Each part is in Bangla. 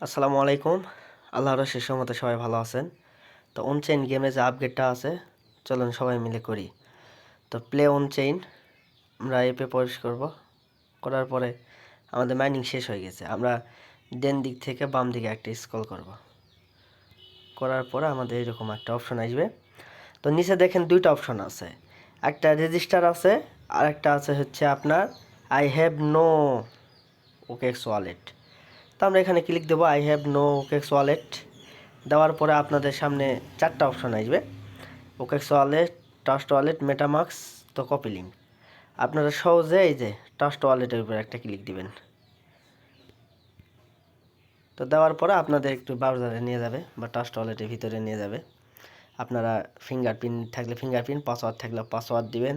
আসসালামু আলাইকুম। আল্লাহর শেষ রহমতে সবাই ভালো আছেন। তো অনচেইন গেমে যে আপডেটটা আছে, চলুন সবাই মিলে করি। তো প্লে অনচেইন আমরা এপে প্রবেশ করব। করার পরে আমাদের মাইনিং শেষ হয়ে গেছে। আমরা ডান দিক থেকে বাম দিকে একটা স্ক্রল করব। করার পরে আমাদের এরকম একটা অপশন আসবে। তো নিচে দেখেন দুইটা অপশন আছে, একটা রেজিস্টার আছে আর একটা আছে হচ্ছে আপনার I have no OKX wallet. তো আমরা এখানে ক্লিক দেবো I have no OKX wallet. দেওয়ার পরে আপনাদের সামনে চারটা অপশন আসবে, OKX wallet, Trust Wallet, MetaMask, তো কপি লিঙ্ক। আপনারা সহজে এই যে ট্রাস্ট ওয়ালেটের উপর একটা ক্লিক দিবেন। তো দেওয়ার পরে আপনাদের একটু ব্রাউজারে নিয়ে যাবে বা ট্রাস্ট ওয়ালেটের ভিতরে নিয়ে যাবে। আপনারা ফিঙ্গারপ্রিন্ট থাকলে ফিঙ্গারপ্রিন্ট, পাসওয়ার্ড থাকলে পাসওয়ার্ড দিবেন।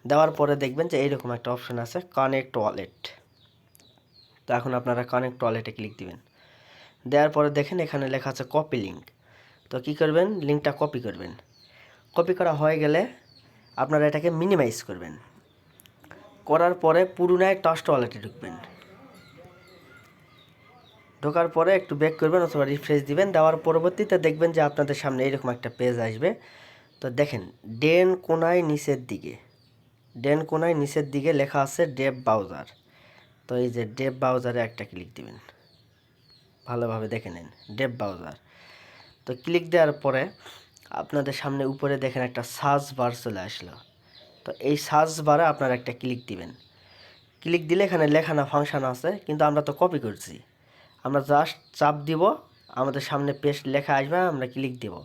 দেওয়ার পরে দেখবেন যে এইরকম একটা অপশন আছে কানেক্ট ওয়ালেট। তো এখন আপনারা কানেক্ট ওয়ালেটে ক্লিক দিবেন। দেওয়ার পরে দেখেন এখানে লেখা আছে কপি লিঙ্ক। তো কী করবেন, লিঙ্কটা কপি করবেন। কপি করা হয়ে গেলে আপনারা এটাকে মিনিমাইজ করবেন। করার পরে পুরোনায় ট্রাস্ট ওয়ালেটে ঢুকবেন। ঢোকার পরে একটু ব্যাক করবেন অথবা রিফ্রেশ দিবেন। দেওয়ার পরবর্তীতে দেখবেন যে আপনাদের সামনে এরকম একটা পেজ আসবে। তো দেখেন ডেন কোনায় নিচের দিকে লেখা আছে ডেভ ব্রাউজার। তো এই যে ডেভ ব্রাউজারে একটা ক্লিক দিবেন। ভালোভাবে দেখে নেন ডেভ ব্রাউজার। তো ক্লিক দেওয়ার পরে আপনাদের সামনে উপরে দেখেন একটা সার্চ বার চলে আসলো। তো এই সার্চ বারে আপনারা একটা ক্লিক দিবেন। ক্লিক দিলে এখানে লেখানো ফাংশন আছে, কিন্তু আমরা তো কপি করছি। আমরা জাস্ট চাপ দিব, আমাদের সামনে পেস্ট লেখা আসবে, আমরা ক্লিক দেব।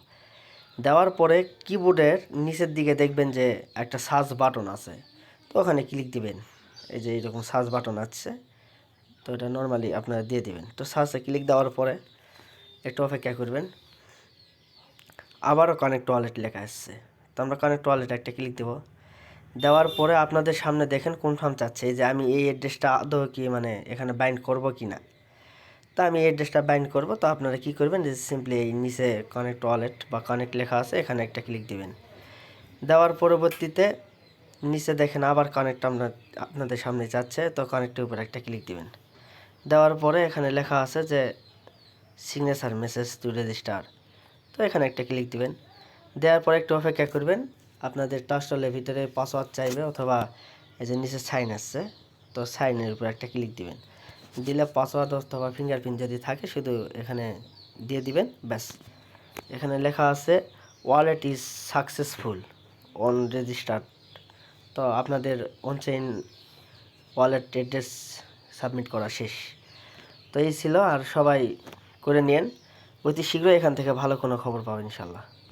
দেওয়ার পরে কিবোর্ডের নিচের দিকে দেখবেন যে একটা সার্চ বাটন আছে, তো ওখানে ক্লিক দিবেন। এই যে এইরকম সার্চ বাটন আছে, তো এটা নর্মালি আপনারা দিয়ে দিবেন। তো সার্চে ক্লিক দেওয়ার পরে একটু অপেক্ষা করবেন। আবারও কানেক্ট ওয়ালেট লেখা আসছে, তো আমরা কানেক্ট ওয়ালেটে একটা ক্লিক দেব। দেওয়ার পরে আপনাদের সামনে দেখেন কনফার্ম চাচ্ছে যে আমি এই অ্যাড্রেসটা আদৌ কি মানে এখানে বাইন্ড করব কি না। তো আমি এই অ্যাড্রেসটা বাইন্ড করব। তো আপনারা কি করবেন, যে সিম্পলি এই নিচে কানেক্ট ওয়ালেট বা কানেক্ট লেখা আছে, এখানে একটা ক্লিক দিবেন। দেওয়ার পরবর্তীতে নিচে দেখেন আবার কানেক্ট আপনাদের সামনে যাচ্ছে, তো কানেক্টের উপর একটা ক্লিক দিবেন। দেওয়ার পরে এখানে লেখা আছে যে সিগনেচার মেসেজ টু রেজিস্টার, তো এখানে একটা ক্লিক দিবেন। দেওয়ার পরে একটু অপেক্ষা করবেন। আপনাদের ট্রাস্টলের ভিতরে পাসওয়ার্ড চাইবে অথবা এই যে নিচে সাইন আসছে, তো সাইনের উপর একটা ক্লিক দিবেন। দিলে পাসওয়ার্ড অথবা ফিঙ্গারপ্রিন্ট যদি থাকে শুধু এখানে দিয়ে দিবেন, ব্যাস। এখানে লেখা আছে wallet is successful on register. তো আপনাদের অনচেইন ওয়ালেট অ্যাড্রেস সাবমিট করা শেষ। তো এই ছিল, আর সবাই করে নিন। অতি শীঘ্রই এখান থেকে ভালো কোনো খবর পাবেন ইনশাল্লাহ।